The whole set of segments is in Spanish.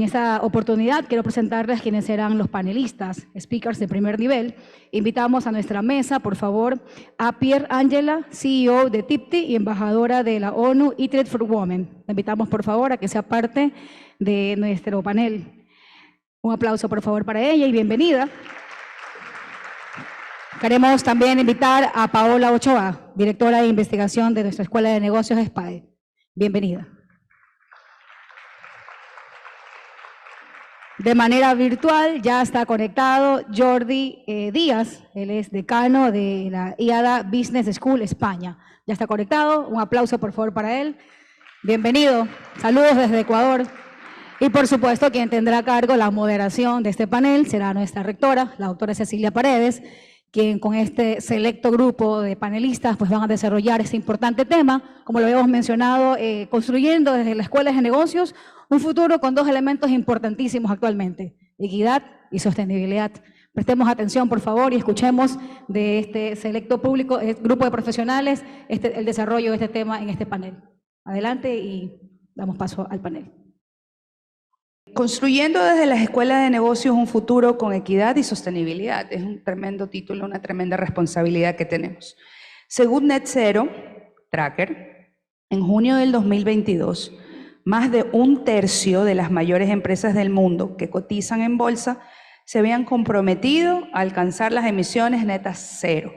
En esta oportunidad quiero presentarles quienes serán los panelistas, speakers de primer nivel. Invitamos a nuestra mesa, por favor, a Pierre Angela, CEO de TIPTI y embajadora de la ONU E-Trade for Women. La invitamos, por favor, a que sea parte de nuestro panel. Un aplauso, por favor, para ella y bienvenida. Queremos también invitar a Paola Ochoa, directora de investigación de nuestra Escuela de Negocios SPAE. Bienvenida. De manera virtual ya está conectado Jordi Díaz, él es decano de la IADA Business School España. Ya está conectado, un aplauso por favor para él. Bienvenido, saludos desde Ecuador. Y por supuesto quien tendrá a cargo la moderación de este panel será nuestra rectora, la doctora Cecilia Paredes, quien con este selecto grupo de panelistas pues van a desarrollar este importante tema, como lo habíamos mencionado, construyendo desde las escuelas de negocios un futuro con dos elementos importantísimos actualmente, equidad y sostenibilidad. Prestemos atención, por favor, y escuchemos de este selecto público, grupo de profesionales, el desarrollo de este tema en este panel. Adelante y damos paso al panel. Construyendo desde las escuelas de negocios un futuro con equidad y sostenibilidad. Es un tremendo título, una tremenda responsabilidad que tenemos. Según Net Zero Tracker, en junio del 2022, más de un tercio de las mayores empresas del mundo que cotizan en bolsa se habían comprometido a alcanzar las emisiones netas cero.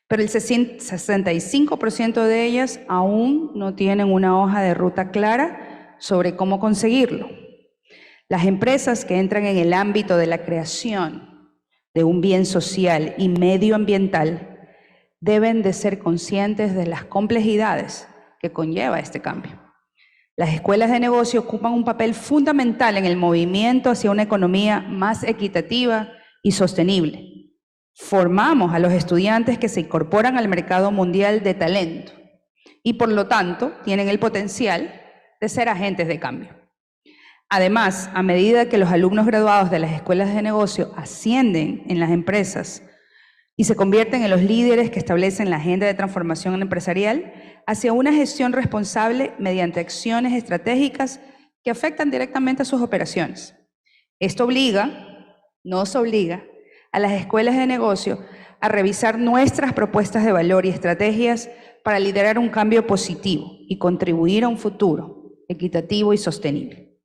Pero el 65% de ellas aún no tienen una hoja de ruta clara sobre cómo conseguirlo. Las empresas que entran en el ámbito de la creación de un bien social y medioambiental deben de ser conscientes de las complejidades que conlleva este cambio. Las escuelas de negocio ocupan un papel fundamental en el movimiento hacia una economía más equitativa y sostenible. Formamos a los estudiantes que se incorporan al mercado mundial de talento y por lo tanto tienen el potencial de ser agentes de cambio. Además, a medida que los alumnos graduados de las escuelas de negocio ascienden en las empresas y se convierten en los líderes que establecen la agenda de transformación empresarial hacia una gestión responsable mediante acciones estratégicas que afectan directamente a sus operaciones. Esto nos obliga a las escuelas de negocio a revisar nuestras propuestas de valor y estrategias para liderar un cambio positivo y contribuir a un futuro equitativo y sostenible.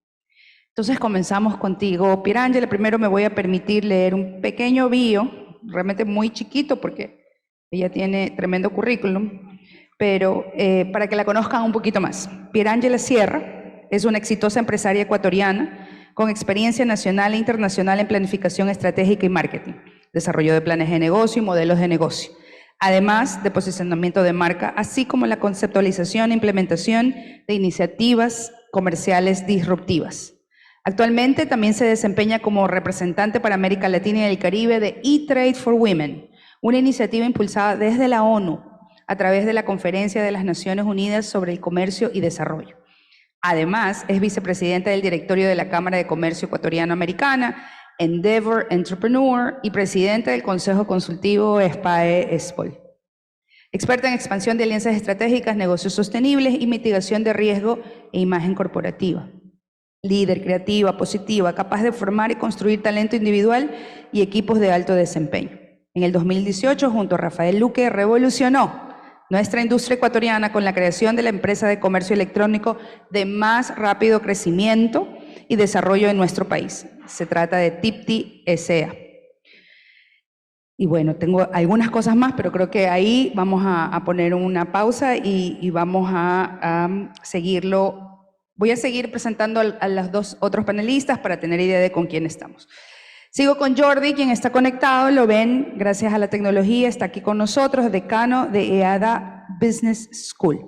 Entonces comenzamos contigo, Pierre Angela. Primero me voy a permitir leer un pequeño bio, realmente muy chiquito porque ella tiene tremendo currículum, pero para que la conozcan un poquito más. Pierre Angela Sierra es una exitosa empresaria ecuatoriana con experiencia nacional e internacional en planificación estratégica y marketing, desarrollo de planes de negocio y modelos de negocio, además de posicionamiento de marca, así como la conceptualización e implementación de iniciativas comerciales disruptivas. Actualmente también se desempeña como representante para América Latina y el Caribe de E-Trade for Women, una iniciativa impulsada desde la ONU a través de la Conferencia de las Naciones Unidas sobre el Comercio y Desarrollo. Además, es vicepresidenta del directorio de la Cámara de Comercio Ecuatoriano-Americana, Endeavor Entrepreneur, y presidenta del Consejo Consultivo SPAE-ESPOL. Experta en expansión de alianzas estratégicas, negocios sostenibles y mitigación de riesgo e imagen corporativa. Líder creativa, positiva, capaz de formar y construir talento individual y equipos de alto desempeño. En el 2018, junto a Rafael Luque, revolucionó nuestra industria ecuatoriana con la creación de la empresa de comercio electrónico de más rápido crecimiento y desarrollo en nuestro país. Se trata de TIPTI S.A. Y bueno, tengo algunas cosas más, pero creo que ahí vamos a poner una pausa y vamos a seguirlo. Voy a seguir presentando a los dos otros panelistas para tener idea de con quién estamos. Sigo con Jordi, quien está conectado, lo ven gracias a la tecnología, está aquí con nosotros, decano de IADA Business School,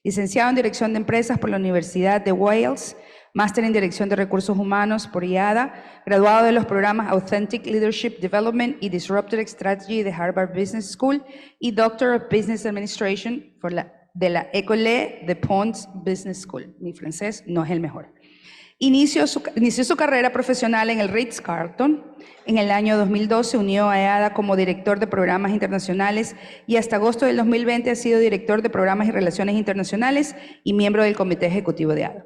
licenciado en Dirección de Empresas por la Universidad de Wales, máster en Dirección de Recursos Humanos por IADA, graduado de los programas Authentic Leadership Development y Disruptive Strategy de Harvard Business School y Doctor of Business Administration de la École de Ponts Business School. Mi francés no es el mejor. Inició su carrera profesional en el Ritz-Carlton. En el año 2012 se unió a IADA como director de programas internacionales y hasta agosto del 2020 ha sido director de programas y relaciones internacionales y miembro del comité ejecutivo de IADA.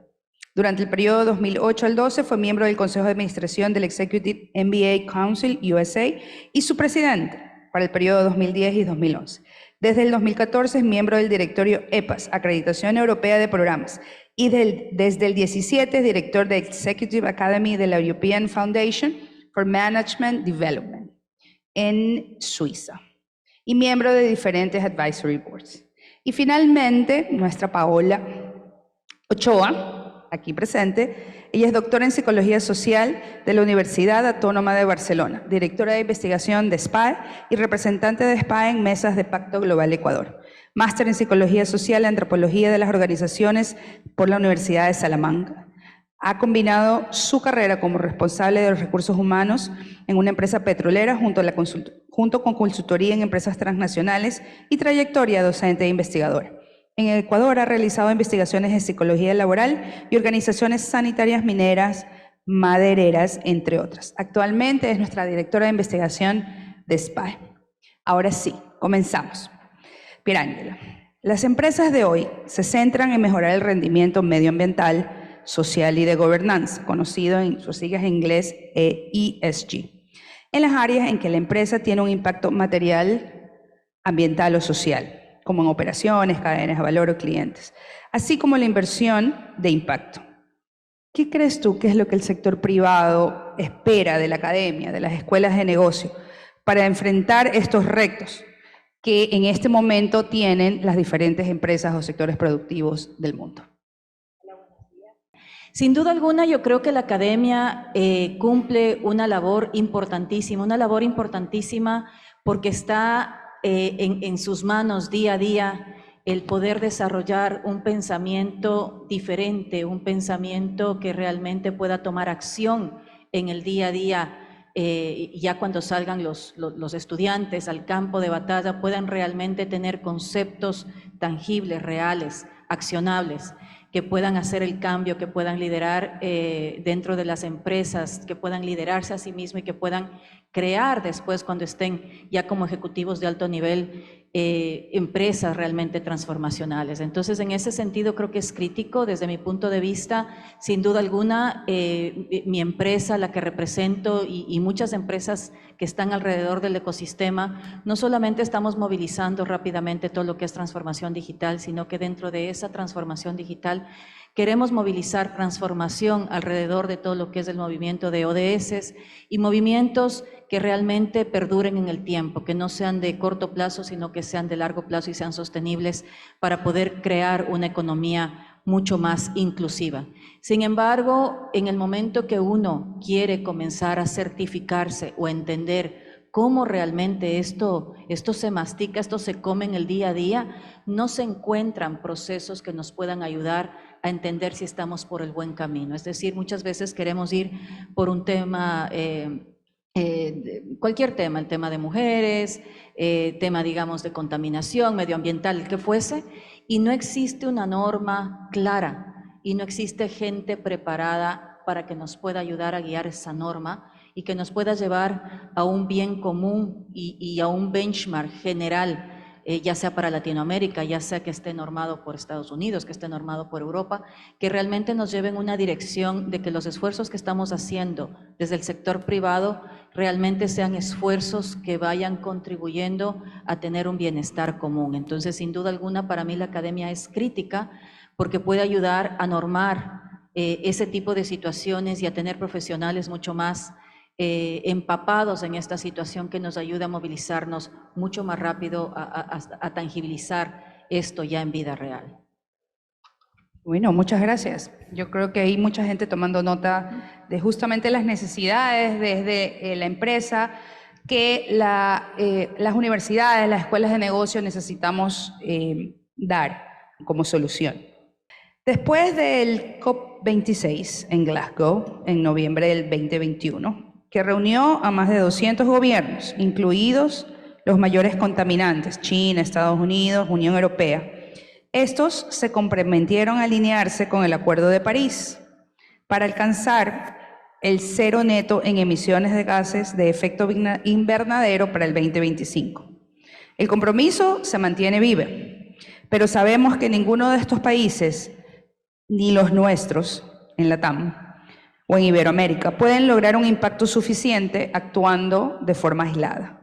Durante el periodo 2008 al 12 fue miembro del Consejo de Administración del Executive MBA Council USA y su presidente para el periodo 2010 y 2011. Desde el 2014 es miembro del directorio EPAS, Acreditación Europea de Programas, y desde el 17 es director de Executive Academy de la European Foundation for Management Development en Suiza y miembro de diferentes advisory boards. Y finalmente, nuestra Paola Ochoa, aquí presente, ella es doctora en Psicología Social de la Universidad Autónoma de Barcelona, directora de investigación de SPAE y representante de SPAE en mesas de Pacto Global Ecuador. Máster en Psicología Social y Antropología de las Organizaciones por la Universidad de Salamanca. Ha combinado su carrera como responsable de los recursos humanos en una empresa petrolera junto con consultoría en empresas transnacionales y trayectoria docente e investigadora. En Ecuador ha realizado investigaciones en psicología laboral y organizaciones sanitarias mineras, madereras, entre otras. Actualmente es nuestra directora de investigación de SPAE. Ahora sí, comenzamos. Pirángela. Las empresas de hoy se centran en mejorar el rendimiento medioambiental, social y de gobernanza, conocido en sus siglas en inglés ESG, en las áreas en que la empresa tiene un impacto material, ambiental o social, como en operaciones, cadenas de valor o clientes, así como la inversión de impacto. ¿Qué crees tú que es lo que el sector privado espera de la academia, de las escuelas de negocio, para enfrentar estos retos que en este momento tienen las diferentes empresas o sectores productivos del mundo? Sin duda alguna, yo creo que la academia cumple una labor importantísima porque está en sus manos día a día el poder desarrollar un pensamiento diferente, un pensamiento que realmente pueda tomar acción en el día a día, ya cuando salgan los estudiantes al campo de batalla, puedan realmente tener conceptos tangibles, reales, accionables, que puedan hacer el cambio, que puedan liderar dentro de las empresas, que puedan liderarse a sí mismos y que puedan crear después, cuando estén ya como ejecutivos de alto nivel, empresas realmente transformacionales. Entonces, en ese sentido, creo que es crítico desde mi punto de vista. Sin duda alguna, mi empresa, la que represento, y muchas empresas que están alrededor del ecosistema, no solamente estamos movilizando rápidamente todo lo que es transformación digital, sino que dentro de esa transformación digital queremos movilizar transformación alrededor de todo lo que es el movimiento de ODS y movimientos que realmente perduren en el tiempo, que no sean de corto plazo, sino que sean de largo plazo y sean sostenibles para poder crear una economía mucho más inclusiva. Sin embargo, en el momento que uno quiere comenzar a certificarse o entender cómo realmente esto se mastica, esto se come en el día a día, no se encuentran procesos que nos puedan ayudar a entender si estamos por el buen camino. Es decir, muchas veces queremos ir por un tema, cualquier tema, el tema de mujeres, tema, digamos, de contaminación, medioambiental, el que fuese, y no existe una norma clara y no existe gente preparada para que nos pueda ayudar a guiar esa norma y que nos pueda llevar a un bien común y a un benchmark general, ya sea para Latinoamérica, ya sea que esté normado por Estados Unidos, que esté normado por Europa, que realmente nos lleven una dirección de que los esfuerzos que estamos haciendo desde el sector privado realmente sean esfuerzos que vayan contribuyendo a tener un bienestar común. Entonces, sin duda alguna, para mí la academia es crítica porque puede ayudar a normar ese tipo de situaciones y a tener profesionales mucho más empapados en esta situación, que nos ayude a movilizarnos mucho más rápido, a tangibilizar esto ya en vida real. Bueno, muchas gracias. Yo creo que hay mucha gente tomando nota de justamente las necesidades desde la empresa que las universidades, las escuelas de negocio necesitamos dar como solución. Después del COP26 en Glasgow, en noviembre del 2021, que reunió a más de 200 gobiernos, incluidos los mayores contaminantes, China, Estados Unidos, Unión Europea. Estos se comprometieron a alinearse con el Acuerdo de París para alcanzar el cero neto en emisiones de gases de efecto invernadero para el 2025. El compromiso se mantiene vivo, pero sabemos que ninguno de estos países, ni los nuestros, en LATAM o en Iberoamérica pueden lograr un impacto suficiente actuando de forma aislada.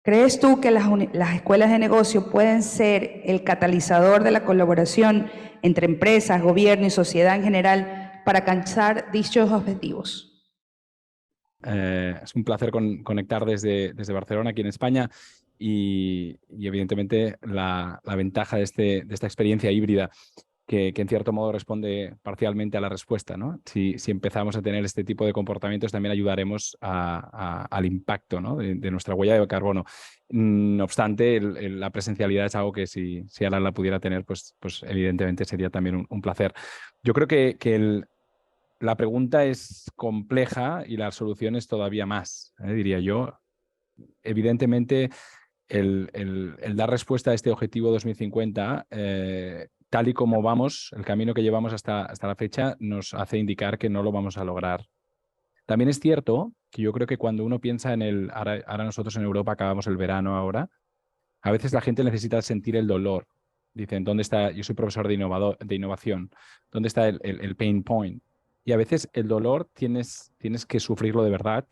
¿Crees tú que las escuelas de negocio pueden ser el catalizador de la colaboración entre empresas, gobierno y sociedad en general para alcanzar dichos objetivos? Es un placer conectar desde Barcelona, aquí en España, y evidentemente la ventaja de esta experiencia híbrida que en cierto modo responde parcialmente a la respuesta, ¿no? Si empezamos a tener este tipo de comportamientos, también ayudaremos al impacto, ¿no? de nuestra huella de carbono. No obstante, la presencialidad es algo que si Alan la pudiera tener, pues evidentemente sería también un placer. Yo creo que la pregunta es compleja y la solución es todavía más, diría yo. Evidentemente, el dar respuesta a este objetivo 2050, tal y como vamos, el camino que llevamos hasta la fecha nos hace indicar que no lo vamos a lograr. También es cierto que yo creo que cuando uno piensa en ahora nosotros en Europa acabamos el verano ahora, a veces la gente necesita sentir el dolor. Dicen, ¿dónde está? Yo soy profesor de innovación. ¿Dónde está el pain point? Y a veces el dolor tienes que sufrirlo de verdad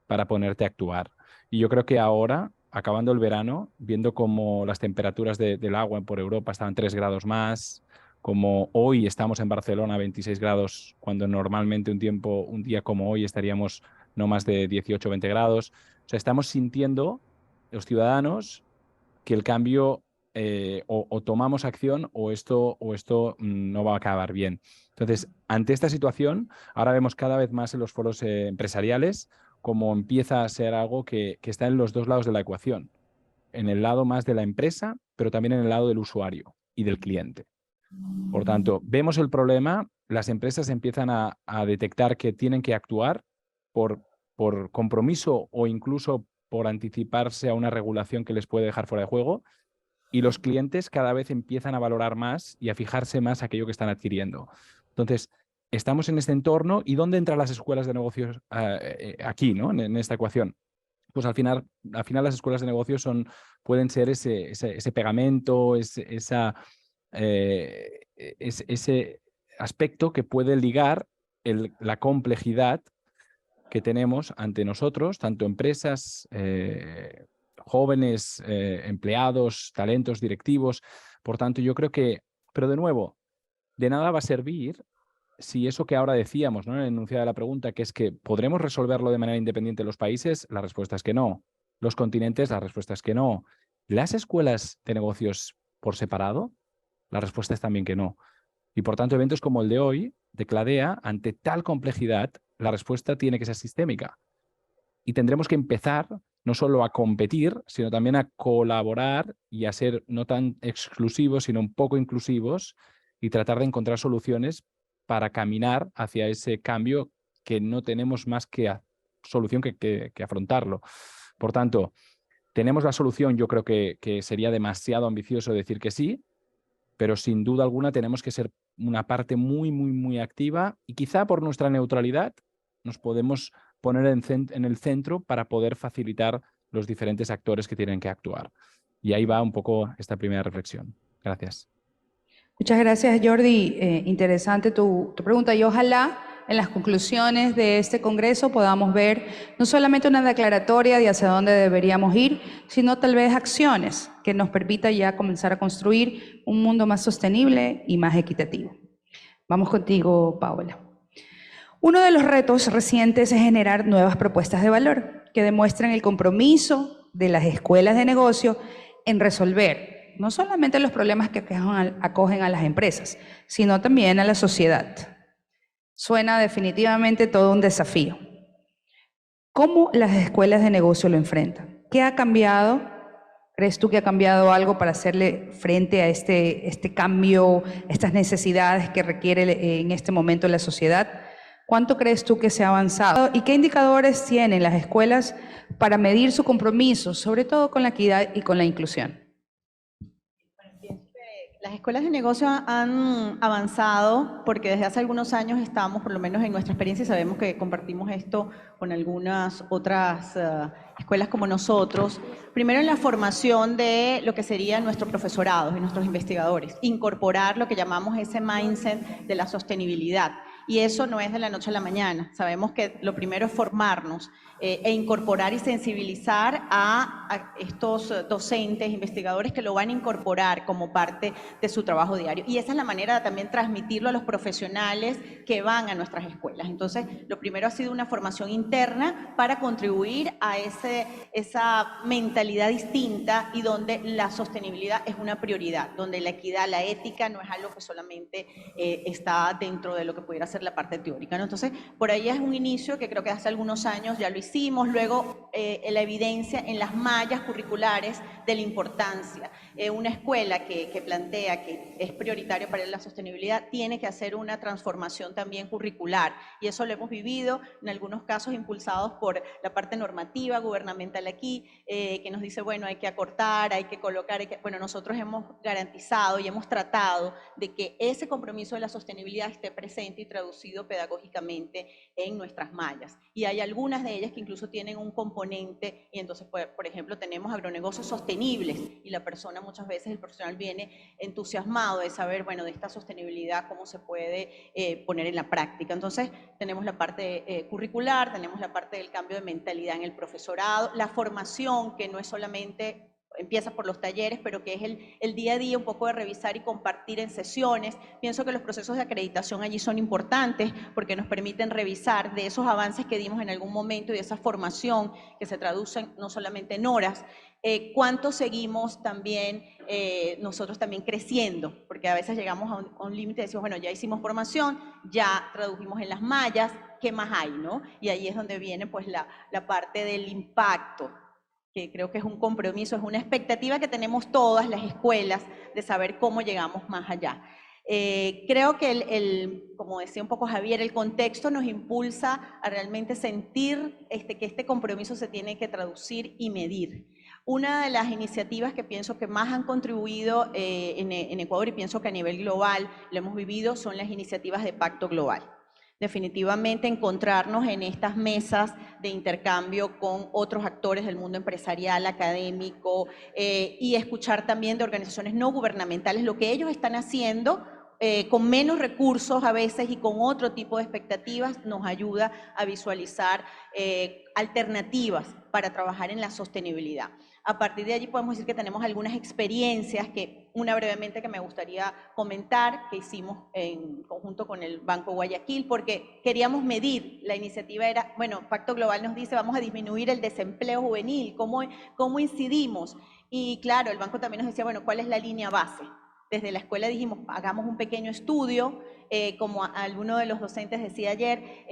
para ponerte a actuar. Y yo creo que ahora, acabando el verano, viendo cómo las temperaturas del agua por Europa estaban 3 grados más, como hoy estamos en Barcelona a 26 grados, cuando normalmente un día como hoy estaríamos no más de 18 o 20 grados. O sea, estamos sintiendo, los ciudadanos, que el cambio o tomamos acción o esto no va a acabar bien. Entonces, ante esta situación, ahora vemos cada vez más en los foros empresariales cómo empieza a ser algo que está en los dos lados de la ecuación, en el lado más de la empresa, pero también en el lado del usuario y del cliente. Por tanto, vemos el problema, las empresas empiezan a detectar que tienen que actuar por compromiso o incluso por anticiparse a una regulación que les puede dejar fuera de juego, y los clientes cada vez empiezan a valorar más y a fijarse más aquello que están adquiriendo. Entonces, estamos en este entorno, ¿y dónde entran las escuelas de negocios aquí, ¿no? En esta ecuación? Pues al final las escuelas de negocios pueden ser ese pegamento, ese aspecto que puede ligar la complejidad que tenemos ante nosotros, tanto empresas, jóvenes, empleados, talentos, directivos. Por tanto, yo creo que, pero de nuevo, de nada va a servir si eso que ahora decíamos, ¿no?, en el enunciado de la pregunta, que es que ¿podremos resolverlo de manera independiente los países? La respuesta es que no. Los continentes, la respuesta es que no. ¿Las escuelas de negocios por separado? La respuesta es también que no. Y por tanto, eventos como el de hoy, de Cladea, ante tal complejidad, la respuesta tiene que ser sistémica. Y tendremos que empezar no solo a competir, sino también a colaborar y a ser no tan exclusivos, sino un poco inclusivos, y tratar de encontrar soluciones para caminar hacia ese cambio que no tenemos más solución que afrontarlo. Por tanto, tenemos la solución. Yo creo que sería demasiado ambicioso decir que sí, pero sin duda alguna tenemos que ser una parte muy, muy, muy activa, y quizá por nuestra neutralidad nos podemos poner en el centro para poder facilitar los diferentes actores que tienen que actuar. Y ahí va un poco esta primera reflexión. Gracias. Muchas gracias, Jordi. Interesante tu pregunta, y ojalá en las conclusiones de este congreso podamos ver no solamente una declaratoria de hacia dónde deberíamos ir, sino tal vez acciones que nos permita ya comenzar a construir un mundo más sostenible y más equitativo. Vamos contigo, Paola. Uno de los retos recientes es generar nuevas propuestas de valor que demuestren el compromiso de las escuelas de negocio en resolver no solamente los problemas que acogen a las empresas, sino también a la sociedad. Suena definitivamente todo un desafío. ¿Cómo las escuelas de negocio lo enfrentan? ¿Qué ha cambiado? ¿Crees tú que ha cambiado algo para hacerle frente a este cambio, estas necesidades que requiere en este momento la sociedad? ¿Cuánto crees tú que se ha avanzado? ¿Y qué indicadores tienen las escuelas para medir su compromiso, sobre todo con la equidad y con la inclusión? Las escuelas de negocio han avanzado porque desde hace algunos años estamos, por lo menos en nuestra experiencia, y sabemos que compartimos esto con algunas otras escuelas como nosotros, primero en la formación de lo que sería nuestro profesorado y nuestros investigadores, incorporar lo que llamamos ese mindset de la sostenibilidad. Y eso no es de la noche a la mañana. Sabemos que lo primero es formarnos e incorporar y sensibilizar a estos docentes, investigadores que lo van a incorporar como parte de su trabajo diario. Y esa es la manera de también transmitirlo a los profesionales que van a nuestras escuelas. Entonces, lo primero ha sido una formación interna para contribuir a esa mentalidad distinta y donde la sostenibilidad es una prioridad, donde la equidad, la ética no es algo que solamente está dentro de lo que pudiera ser la parte teórica, ¿no? Entonces, por ahí es un inicio que creo que hace algunos años ya lo hicimos, luego la evidencia en las mallas curriculares de la importancia. Una escuela que plantea que es prioritario para la sostenibilidad tiene que hacer una transformación también curricular, y eso lo hemos vivido en algunos casos impulsados por la parte normativa gubernamental aquí, que nos dice, bueno, hay que acortar, hay que colocar, bueno, nosotros hemos garantizado y hemos tratado de que ese compromiso de la sostenibilidad esté presente y traducido pedagógicamente en nuestras mallas. Y hay algunas de ellas que incluso tienen un componente, y entonces, por ejemplo, tenemos agronegocios sostenibles, y la persona muchas veces, el profesional viene entusiasmado de saber, bueno, de esta sostenibilidad, cómo se puede poner en la práctica. Entonces, tenemos la parte curricular, tenemos la parte del cambio de mentalidad en el profesorado, la formación, que no es solamente empieza por los talleres, pero que es el día a día, un poco de revisar y compartir en sesiones. Pienso que los procesos de acreditación allí son importantes porque nos permiten revisar de esos avances que dimos en algún momento y de esa formación que se traducen no solamente en horas, cuánto seguimos también nosotros también creciendo, porque a veces llegamos a un límite y decimos, bueno, ya hicimos formación, ya tradujimos en las mallas, ¿qué más hay, no? Y ahí es donde viene pues la parte del impacto, que creo que es un compromiso, es una expectativa que tenemos todas las escuelas de saber cómo llegamos más allá. Creo que como decía un poco Javier, el contexto nos impulsa a realmente sentir que este compromiso se tiene que traducir y medir. Una de las iniciativas que pienso que más han contribuido en Ecuador, y pienso que a nivel global lo hemos vivido, son las iniciativas de Pacto Global. Definitivamente encontrarnos en estas mesas de intercambio con otros actores del mundo empresarial, académico, y escuchar también de organizaciones no gubernamentales lo que ellos están haciendo con menos recursos a veces y con otro tipo de expectativas, nos ayuda a visualizar alternativas para trabajar en la sostenibilidad. A partir de allí podemos decir que tenemos algunas experiencias, una brevemente que me gustaría comentar, que hicimos en conjunto con el Banco Guayaquil, porque queríamos medir. La iniciativa era, bueno, Pacto Global nos dice, vamos a disminuir el desempleo juvenil, ¿cómo incidimos? Y claro, el banco también nos decía, bueno, ¿cuál es la línea base? Desde la escuela dijimos, hagamos un pequeño estudio, como alguno de los docentes decía ayer,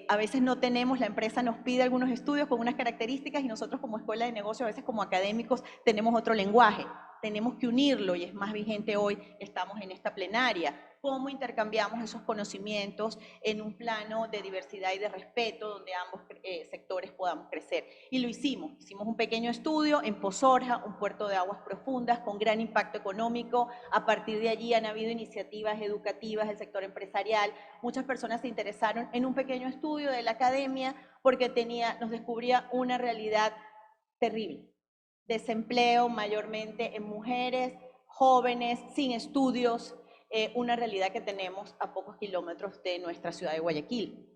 a veces no tenemos, la empresa nos pide algunos estudios con unas características y nosotros como escuela de negocios, a veces como académicos, tenemos otro lenguaje. Tenemos que unirlo y es más vigente hoy, estamos en esta plenaria. ¿Cómo intercambiamos esos conocimientos en un plano de diversidad y de respeto donde ambos sectores podamos crecer? Y lo hicimos un pequeño estudio en Pozorja, un puerto de aguas profundas con gran impacto económico. A partir de allí han habido iniciativas educativas del sector empresarial. Muchas personas se interesaron en un pequeño estudio de la academia porque nos descubría una realidad terrible. Desempleo mayormente en mujeres, jóvenes, sin estudios, una realidad que tenemos a pocos kilómetros de nuestra ciudad de Guayaquil.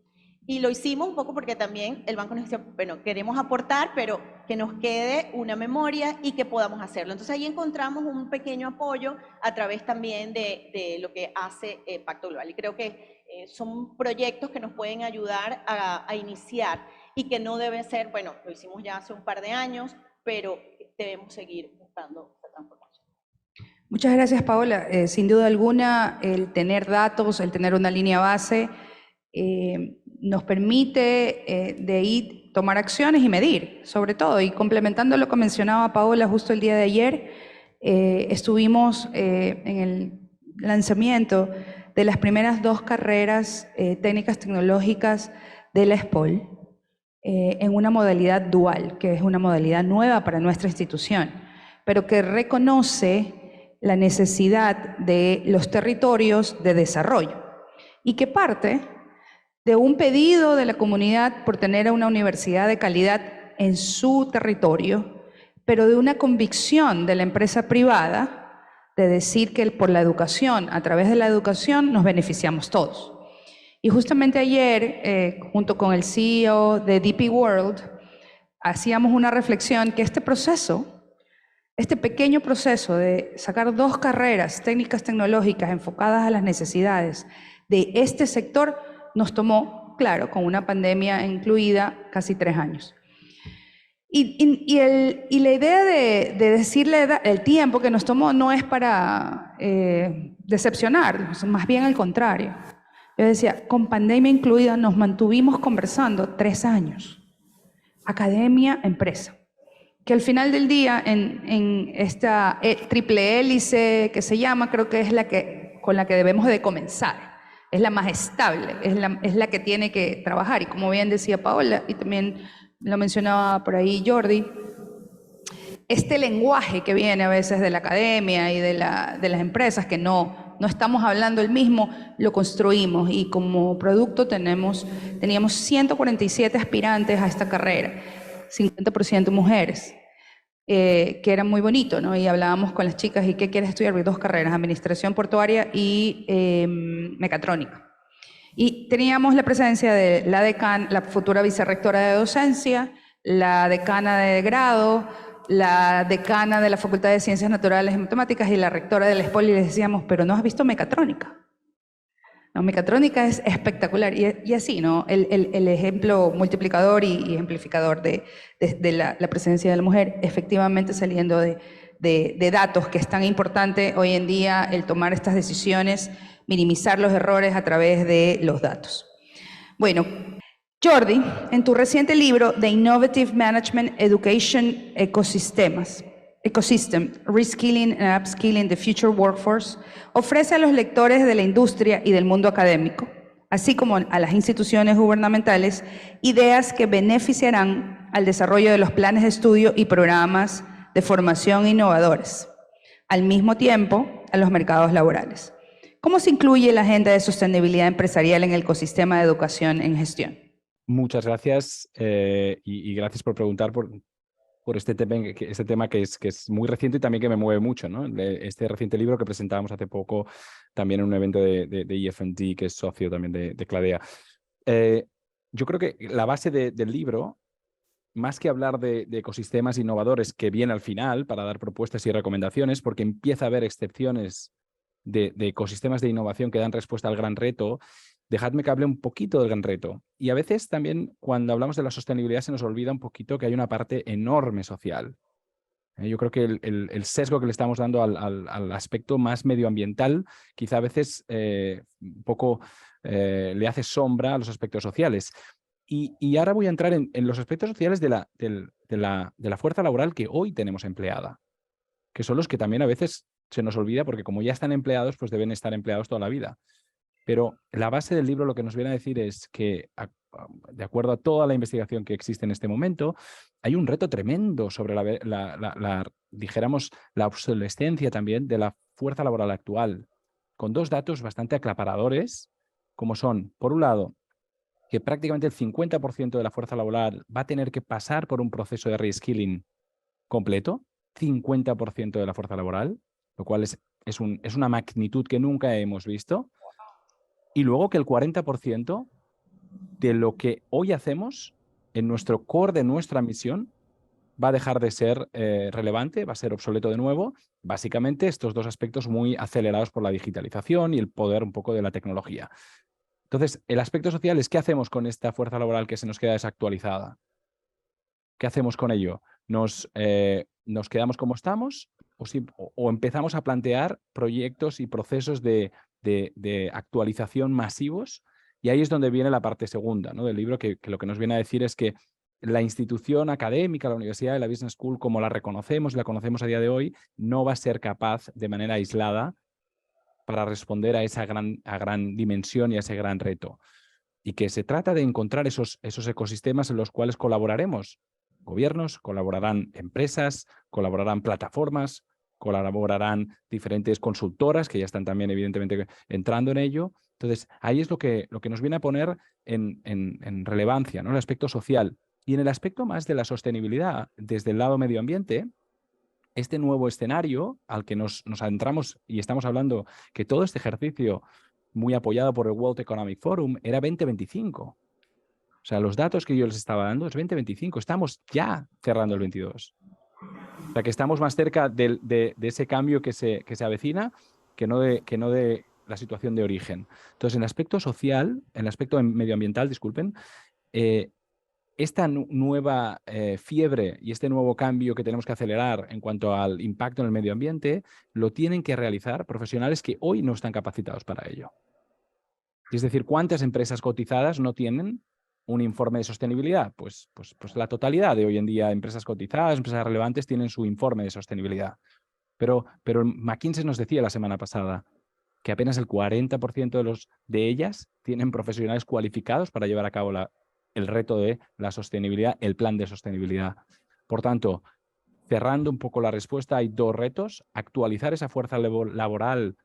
Y lo hicimos un poco porque también el banco nos decía, bueno, queremos aportar, pero que nos quede una memoria y que podamos hacerlo. Entonces ahí encontramos un pequeño apoyo a través también de lo que hace Pacto Global. Y creo que son proyectos que nos pueden ayudar a iniciar y que no deben ser, bueno, lo hicimos ya hace un par de años, pero debemos seguir buscando esta transformación. Muchas gracias, Paola. Sin duda alguna, el tener datos, el tener una línea base, nos permite de ahí tomar acciones y medir, sobre todo. Y complementando lo que mencionaba Paola justo el día de ayer, estuvimos en el lanzamiento de las primeras 2 carreras técnicas tecnológicas de la ESPOL en una modalidad dual, que es una modalidad nueva para nuestra institución, pero que reconoce la necesidad de los territorios de desarrollo y que parte de un pedido de la comunidad por tener una universidad de calidad en su territorio, pero de una convicción de la empresa privada de decir que por la educación, a través de la educación, nos beneficiamos todos. Y justamente ayer, junto con el CEO de DP World, hacíamos una reflexión que este proceso, este pequeño proceso de sacar 2 carreras técnicas tecnológicas enfocadas a las necesidades de este sector nos tomó, claro, con una pandemia incluida, casi 3 años. Y la idea de decirle el tiempo que nos tomó no es para decepcionar, más bien al contrario. Yo decía, con pandemia incluida nos mantuvimos conversando 3 años. Academia, empresa. Que al final del día, en esta triple hélice que se llama, creo que es con la que debemos de comenzar. Es la más estable, es la que tiene que trabajar. Y como bien decía Paola, y también lo mencionaba por ahí Jordi, este lenguaje que viene a veces de la academia y de las empresas, que no estamos hablando el mismo, lo construimos. Y como producto teníamos 147 aspirantes a esta carrera, 50% mujeres, que era muy bonito, ¿no? Y hablábamos con las chicas, ¿y qué quieres estudiar? 2 carreras, administración portuaria y mecatrónica. Y teníamos la presencia de la decana, la futura vicerrectora de docencia, la decana de grado, la decana de la Facultad de Ciencias Naturales y Matemáticas y la rectora del SPOL, y les decíamos, pero ¿no has visto mecatrónica? No, mecatrónica es espectacular. Y así, ¿no? El ejemplo multiplicador y ejemplificador de la presencia de la mujer, efectivamente saliendo de datos, que es tan importante hoy en día el tomar estas decisiones, minimizar los errores a través de los datos. Bueno, Jordi, en tu reciente libro, The Innovative Management Education Ecosystem, Reskilling and Upskilling the Future Workforce, ofrece a los lectores de la industria y del mundo académico, así como a las instituciones gubernamentales, ideas que beneficiarán al desarrollo de los planes de estudio y programas de formación innovadores, al mismo tiempo a los mercados laborales. ¿Cómo se incluye la agenda de sostenibilidad empresarial en el ecosistema de educación en gestión? Muchas gracias y gracias por preguntar por este tema que es muy reciente y también que me mueve mucho, ¿no? Este reciente libro que presentábamos hace poco también en un evento de EFMT, que es socio también de Cladea. Yo creo que la base del libro, más que hablar de ecosistemas innovadores, que viene al final para dar propuestas y recomendaciones, porque empieza a haber excepciones de ecosistemas de innovación que dan respuesta al gran reto, dejadme que hable un poquito del gran reto. Y a veces también cuando hablamos de la sostenibilidad se nos olvida un poquito que hay una parte enorme social. Yo creo que el sesgo que le estamos dando al aspecto más medioambiental quizá a veces un poco le hace sombra a los aspectos sociales. Y ahora voy a entrar en los aspectos sociales de la fuerza laboral que hoy tenemos empleada, que son los que también a veces se nos olvida porque como ya están empleados, pues deben estar empleados toda la vida. Pero la base del libro lo que nos viene a decir es que, de acuerdo a toda la investigación que existe en este momento, hay un reto tremendo sobre dijéramos, la obsolescencia también de la fuerza laboral actual, con 2 datos bastante aclaparadores, como son, por un lado, que prácticamente el 50% de la fuerza laboral va a tener que pasar por un proceso de reskilling completo, 50% de la fuerza laboral, lo cual es una magnitud que nunca hemos visto. Y luego que el 40% de lo que hoy hacemos en nuestro core de nuestra misión va a dejar de ser relevante, va a ser obsoleto de nuevo. Básicamente estos 2 aspectos muy acelerados por la digitalización y el poder un poco de la tecnología. Entonces, el aspecto social es ¿qué hacemos con esta fuerza laboral que se nos queda desactualizada? ¿Qué hacemos con ello? ¿Nos quedamos como estamos o empezamos a plantear proyectos y procesos de actualización masivos? Y ahí es donde viene la parte segunda, ¿no?, del libro, que lo que nos viene a decir es que la institución académica, la universidad y la business school, como la reconocemos y la conocemos a día de hoy, no va a ser capaz de manera aislada para responder a esa gran dimensión y a ese gran reto. Y que se trata de encontrar esos ecosistemas en los cuales colaboraremos. Gobiernos, colaborarán empresas, colaborarán plataformas, colaborarán diferentes consultoras que ya están también evidentemente entrando en ello. Entonces, ahí es lo que nos viene a poner en relevancia, ¿no?, el aspecto social. Y en el aspecto más de la sostenibilidad, desde el lado medio ambiente, este nuevo escenario al que nos adentramos y estamos hablando, que todo este ejercicio muy apoyado por el World Economic Forum, era 2025. O sea, los datos que yo les estaba dando es 2025. Estamos ya cerrando el 22. O sea, que estamos más cerca de ese cambio que se avecina que no de la situación de origen. Entonces, en el aspecto social, en el aspecto medioambiental, disculpen, esta nueva fiebre y este nuevo cambio que tenemos que acelerar en cuanto al impacto en el medio ambiente, lo tienen que realizar profesionales que hoy no están capacitados para ello. Es decir, ¿cuántas empresas cotizadas no tienen un informe de sostenibilidad? Pues la totalidad de hoy en día, empresas cotizadas, empresas relevantes, tienen su informe de sostenibilidad. Pero McKinsey nos decía la semana pasada que apenas el 40% de ellas tienen profesionales cualificados para llevar a cabo el reto de la sostenibilidad, el plan de sostenibilidad. Por tanto, cerrando un poco la respuesta, hay dos retos: actualizar esa fuerza laboral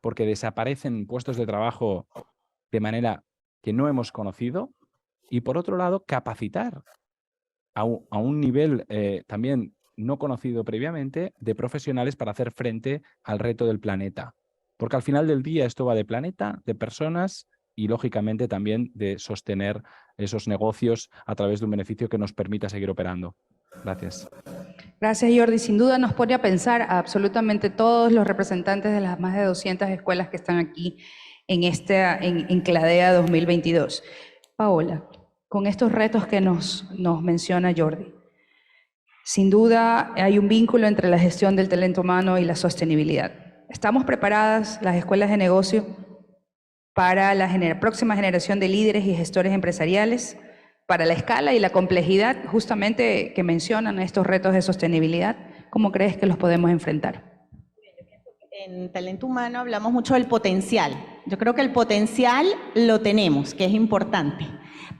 porque desaparecen puestos de trabajo de manera que no hemos conocido, y por otro lado, capacitar a un nivel también no conocido previamente de profesionales para hacer frente al reto del planeta. Porque al final del día esto va de planeta, de personas y lógicamente también de sostener esos negocios a través de un beneficio que nos permita seguir operando. Gracias. Gracias, Jordi. Sin duda nos pone a pensar a absolutamente todos los representantes de las más de 200 escuelas que están aquí en CLADEA 2022. Paola, con estos retos que nos menciona Jordi, sin duda hay un vínculo entre la gestión del talento humano y la sostenibilidad. ¿Estamos preparadas las escuelas de negocio para la próxima generación de líderes y gestores empresariales, para la escala y la complejidad justamente que mencionan estos retos de sostenibilidad? ¿Cómo crees que los podemos enfrentar? En talento humano hablamos mucho del potencial. Yo creo que el potencial lo tenemos, que es importante,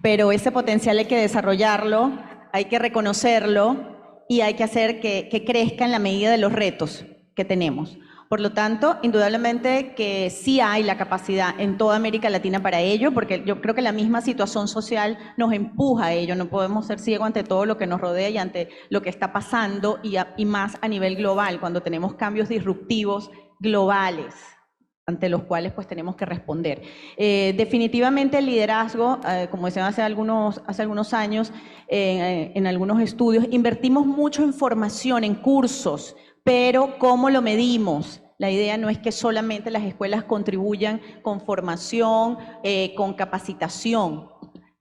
pero ese potencial hay que desarrollarlo, hay que reconocerlo y hay que hacer que crezca en la medida de los retos que tenemos. Por lo tanto, indudablemente que sí hay la capacidad en toda América Latina para ello, porque yo creo que la misma situación social nos empuja a ello. No podemos ser ciegos ante todo lo que nos rodea y ante lo que está pasando y más a nivel global, cuando tenemos cambios disruptivos globales ante los cuales pues tenemos que responder. Definitivamente el liderazgo, como decía hace algunos años, en algunos estudios, invertimos mucho en formación, en cursos, pero ¿cómo lo medimos? La idea no es que solamente las escuelas contribuyan con formación, con capacitación.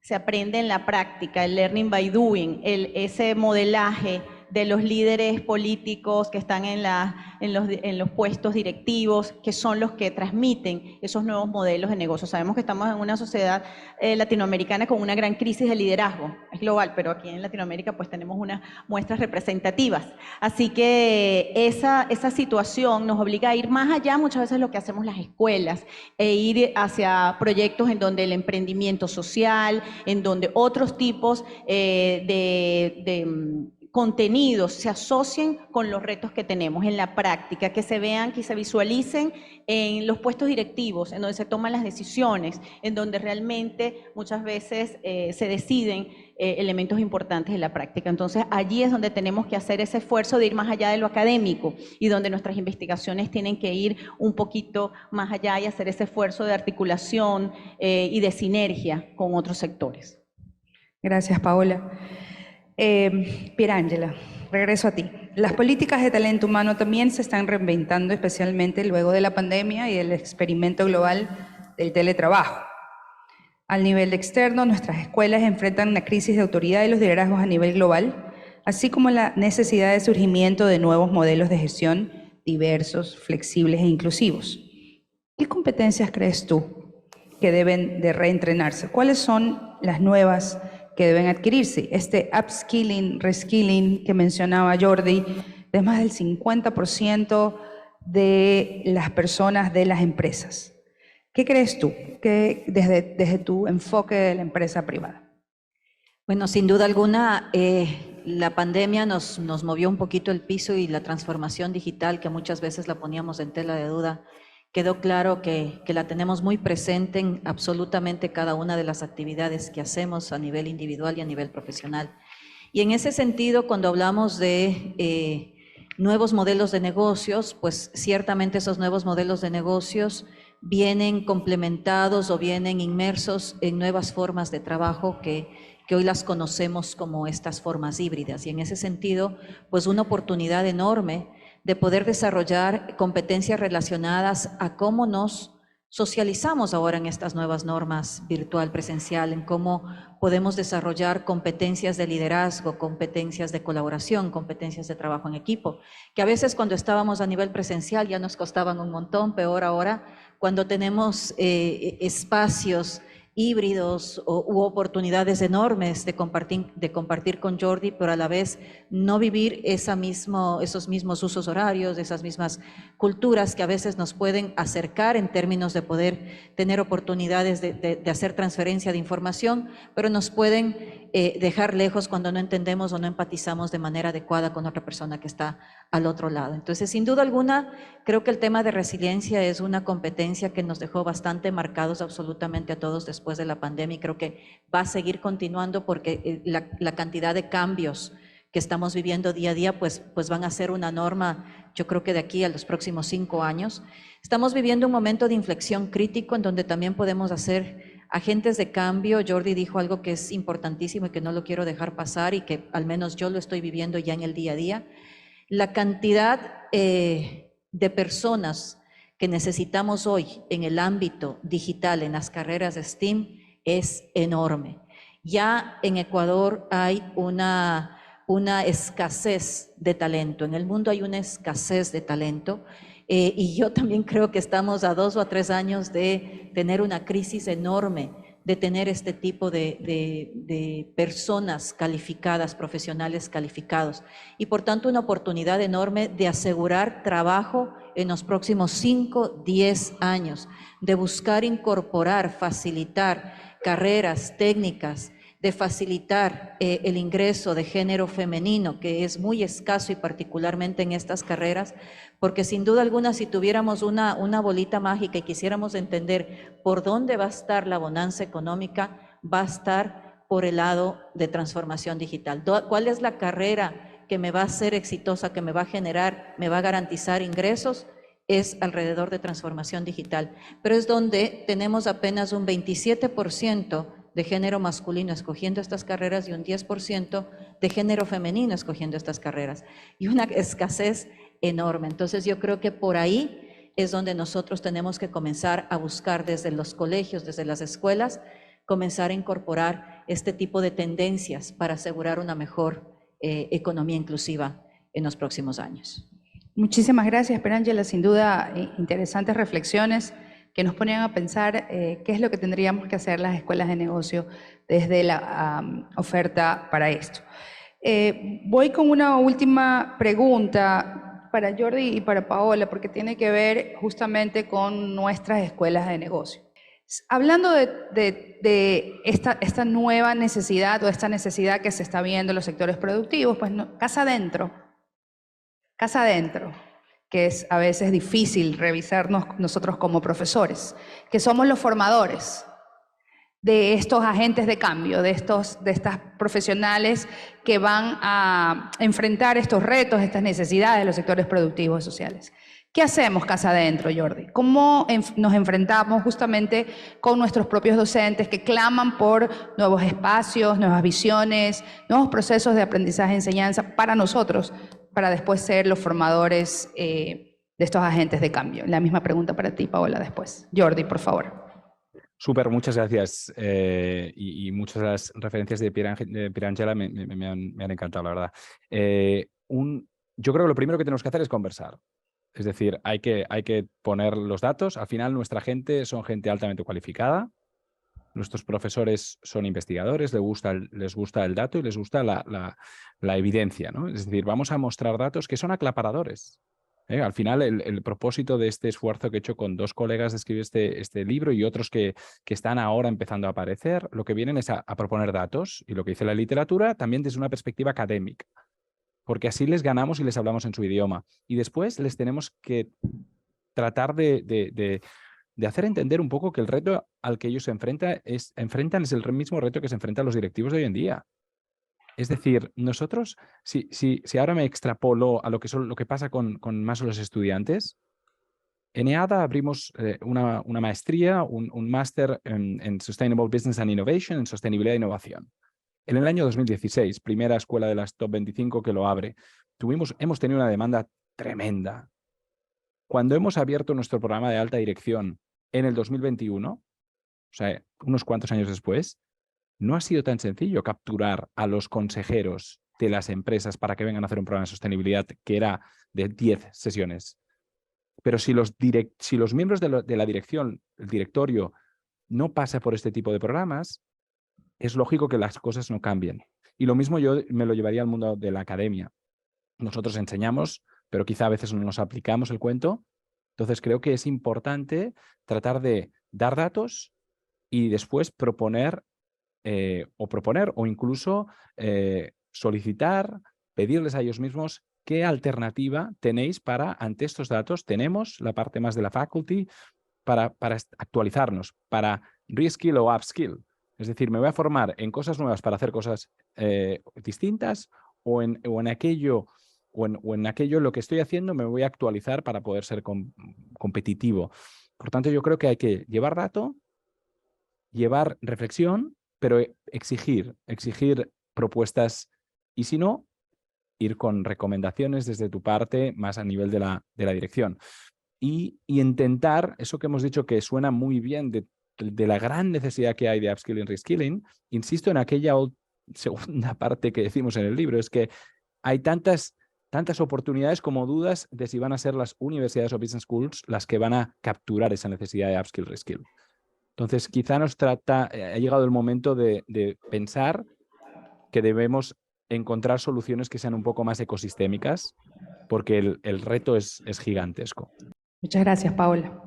Se aprende en la práctica, el learning by doing, ese modelaje de los líderes políticos que están en los puestos directivos, que son los que transmiten esos nuevos modelos de negocio. Sabemos que estamos en una sociedad latinoamericana con una gran crisis de liderazgo, es global, pero aquí en Latinoamérica pues tenemos unas muestras representativas. Así que esa situación nos obliga a ir más allá muchas veces de lo que hacemos las escuelas, e ir hacia proyectos en donde el emprendimiento social, en donde otros tipos de contenidos se asocien con los retos que tenemos en la práctica, que se vean, que se visualicen en los puestos directivos, en donde se toman las decisiones, en donde realmente muchas veces se deciden elementos importantes de la práctica. Entonces, allí es donde tenemos que hacer ese esfuerzo de ir más allá de lo académico y donde nuestras investigaciones tienen que ir un poquito más allá y hacer ese esfuerzo de articulación y de sinergia con otros sectores. Gracias, Paola. Pierangela, regreso a ti. Las políticas de talento humano también se están reinventando, especialmente luego de la pandemia y del experimento global del teletrabajo. Al nivel externo, nuestras escuelas enfrentan una crisis de autoridad y los liderazgos a nivel global, así como la necesidad de surgimiento de nuevos modelos de gestión diversos, flexibles e inclusivos. ¿Qué competencias crees tú que deben de reentrenarse? ¿Cuáles son las nuevas que deben adquirirse? Este upskilling, reskilling que mencionaba Jordi, es más del 50% de las personas de las empresas. ¿Qué crees tú desde tu enfoque de la empresa privada? Bueno, sin duda alguna, la pandemia nos movió un poquito el piso y la transformación digital, que muchas veces la poníamos en tela de duda, quedó claro que la tenemos muy presente en absolutamente cada una de las actividades que hacemos a nivel individual y a nivel profesional. Y en ese sentido, cuando hablamos de nuevos modelos de negocios, pues ciertamente esos nuevos modelos de negocios vienen complementados o vienen inmersos en nuevas formas de trabajo que hoy las conocemos como estas formas híbridas. Y en ese sentido, pues una oportunidad enorme de poder desarrollar competencias relacionadas a cómo nos socializamos ahora en estas nuevas normas virtual, presencial, en cómo podemos desarrollar competencias de liderazgo, competencias de colaboración, competencias de trabajo en equipo, que a veces cuando estábamos a nivel presencial ya nos costaban un montón, peor ahora cuando tenemos espacios híbridos u oportunidades enormes de compartir con Jordi, pero a la vez no vivir esos mismos usos horarios, esas mismas culturas que a veces nos pueden acercar en términos de poder tener oportunidades de hacer transferencia de información, pero nos pueden dejar lejos cuando no entendemos o no empatizamos de manera adecuada con otra persona que está al otro lado. Entonces, sin duda alguna, creo que el tema de resiliencia es una competencia que nos dejó bastante marcados absolutamente a todos después de la pandemia y creo que va a seguir continuando porque la cantidad de cambios que estamos viviendo día a día, pues van a ser una norma, yo creo que de aquí a los próximos 5 años. Estamos viviendo un momento de inflexión crítico en donde también podemos hacer agentes de cambio. Jordi dijo algo que es importantísimo y que no lo quiero dejar pasar y que al menos yo lo estoy viviendo ya en el día a día. La cantidad de personas que necesitamos hoy en el ámbito digital, en las carreras de STEAM, es enorme. Ya en Ecuador hay una escasez de talento, en el mundo hay una escasez de talento y yo también creo que estamos a 2 o a 3 años de tener una crisis enorme, de tener este tipo de personas calificadas, profesionales calificados y por tanto una oportunidad enorme de asegurar trabajo en los próximos 5, 10 años, de buscar incorporar, facilitar carreras técnicas, de facilitar el ingreso de género femenino, que es muy escaso y particularmente en estas carreras, porque sin duda alguna si tuviéramos una bolita mágica y quisiéramos entender por dónde va a estar la bonanza económica, va a estar por el lado de transformación digital. ¿Cuál es la carrera que me va a ser exitosa, que me va a generar, me va a garantizar ingresos? Es alrededor de transformación digital, pero es donde tenemos apenas un 27% de género masculino escogiendo estas carreras y un 10% de género femenino escogiendo estas carreras y una escasez enorme. Entonces yo creo que por ahí es donde nosotros tenemos que comenzar a buscar desde los colegios, desde las escuelas, comenzar a incorporar este tipo de tendencias para asegurar una mejor economía inclusiva en los próximos años. Muchísimas gracias, Pierangela. Sin duda, interesantes reflexiones que nos ponían a pensar qué es lo que tendríamos que hacer las escuelas de negocio desde la oferta para esto. Voy con una última pregunta para Jordi y para Paola, porque tiene que ver justamente con nuestras escuelas de negocio. Hablando de esta nueva necesidad o esta necesidad que se está viendo en los sectores productivos, pues no, casa adentro, que es a veces difícil revisarnos nosotros como profesores, que somos los formadores de estos agentes de cambio, de estas profesionales que van a enfrentar estos retos, estas necesidades de los sectores productivos y sociales. ¿Qué hacemos casa adentro, Jordi? ¿Cómo nos enfrentamos justamente con nuestros propios docentes que claman por nuevos espacios, nuevas visiones, nuevos procesos de aprendizaje y enseñanza para nosotros, para después ser los formadores de estos agentes de cambio? La misma pregunta para ti, Paola, después. Jordi, por favor. Súper, muchas gracias. Y muchas de las referencias de Pierangela me han encantado, la verdad. Yo creo que lo primero que tenemos que hacer es conversar. Es decir, hay que poner los datos. Al final, nuestra gente son gente altamente cualificada. Nuestros profesores son investigadores, les gusta el dato y les gusta la evidencia, ¿no? Es decir, vamos a mostrar datos que son aclaparadores. Al final, el propósito de este esfuerzo que he hecho con 2 colegas de escribir este libro y otros que están ahora empezando a aparecer, lo que vienen es a proponer datos y lo que dice la literatura también desde una perspectiva académica, porque así les ganamos y les hablamos en su idioma. Y después les tenemos que tratar de hacer entender un poco que el reto al que ellos se enfrentan es el mismo reto que se enfrentan los directivos de hoy en día. Es decir, nosotros, si ahora me extrapolo a lo que pasa con más los estudiantes, En EADA abrimos una maestría, un máster en Sustainable Business and Innovation, en sostenibilidad e innovación. En el año 2016, primera escuela de las top 25 que lo abre, hemos tenido una demanda tremenda. Cuando hemos abierto nuestro programa de alta dirección en el 2021, o sea, unos cuantos años después, no ha sido tan sencillo capturar a los consejeros de las empresas para que vengan a hacer un programa de sostenibilidad que era de 10 sesiones. Pero si los miembros de la dirección, el directorio, no pasa por este tipo de programas, es lógico que las cosas no cambien. Y lo mismo yo me lo llevaría al mundo de la academia. Nosotros enseñamos, pero quizá a veces no nos aplicamos el cuento. Entonces creo que es importante tratar de dar datos y después proponer o incluso solicitar, pedirles a ellos mismos qué alternativa tenéis para, ante estos datos, tenemos la parte más de la faculty para actualizarnos, para reskill o upskill. Es decir, me voy a formar en cosas nuevas para hacer cosas distintas o en aquello en lo que estoy haciendo me voy a actualizar para poder ser competitivo. Por tanto, yo creo que hay que llevar dato, llevar reflexión, pero exigir propuestas y si no, ir con recomendaciones desde tu parte más a nivel de la dirección. Y intentar, eso que hemos dicho que suena muy bien de la gran necesidad que hay de upskilling, reskilling, insisto en aquella segunda parte que decimos en el libro, es que hay tantas oportunidades como dudas de si van a ser las universidades o business schools las que van a capturar esa necesidad de upskill, reskill. Entonces, quizá ha llegado el momento de pensar que debemos encontrar soluciones que sean un poco más ecosistémicas, porque el reto es gigantesco. Muchas gracias, Paola.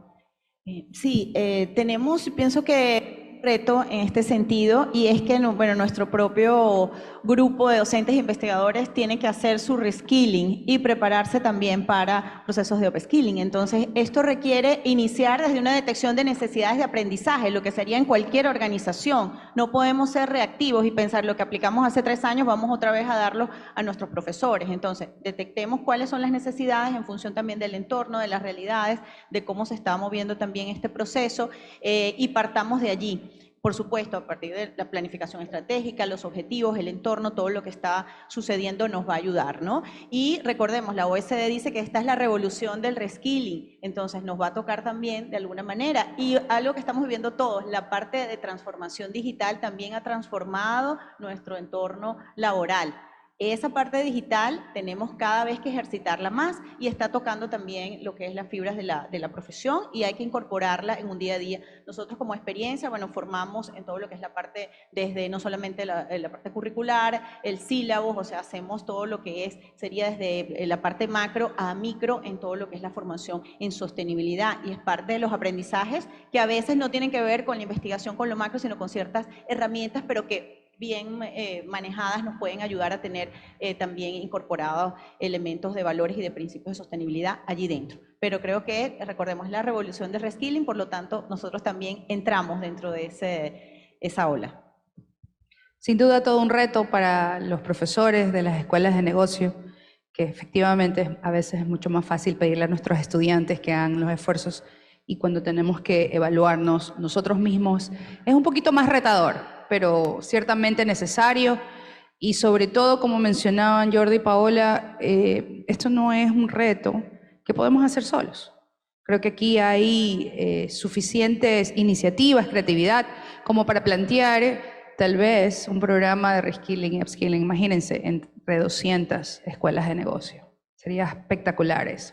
Sí, pienso que reto en este sentido y es que nuestro propio grupo de docentes e investigadores tiene que hacer su reskilling y prepararse también para procesos de upskilling. Entonces, esto requiere iniciar desde una detección de necesidades de aprendizaje, lo que sería en cualquier organización. No podemos ser reactivos y pensar lo que aplicamos hace 3 años, vamos otra vez a darlo a nuestros profesores. Entonces, detectemos cuáles son las necesidades en función también del entorno, de las realidades, de cómo se está moviendo también este proceso y partamos de allí. Por supuesto, a partir de la planificación estratégica, los objetivos, el entorno, todo lo que está sucediendo nos va a ayudar, ¿no? Y recordemos, la OECD dice que esta es la revolución del reskilling, entonces nos va a tocar también de alguna manera. Y algo que estamos viviendo todos, la parte de transformación digital también ha transformado nuestro entorno laboral. Esa parte digital tenemos cada vez que ejercitarla más y está tocando también lo que es las fibras de la profesión y hay que incorporarla en un día a día. Nosotros como experiencia, formamos en todo lo que es la parte, desde no solamente la parte curricular, el sílabus, o sea, hacemos todo lo que sería desde la parte macro a micro en todo lo que es la formación en sostenibilidad y es parte de los aprendizajes que a veces no tienen que ver con la investigación con lo macro, sino con ciertas herramientas, pero que bien manejadas nos pueden ayudar a tener también incorporados elementos de valores y de principios de sostenibilidad allí dentro. Pero creo que, recordemos, la revolución de reskilling, por lo tanto, nosotros también entramos dentro de esa ola. Sin duda todo un reto para los profesores de las escuelas de negocio, que efectivamente a veces es mucho más fácil pedirle a nuestros estudiantes que hagan los esfuerzos y cuando tenemos que evaluarnos nosotros mismos es un poquito más retador, pero ciertamente necesario y sobre todo, como mencionaban Jordi y Paola, esto no es un reto que podemos hacer solos. Creo que aquí hay suficientes iniciativas, creatividad, como para plantear tal vez un programa de reskilling y upskilling, imagínense, entre 200 escuelas de negocio. Sería espectacular eso.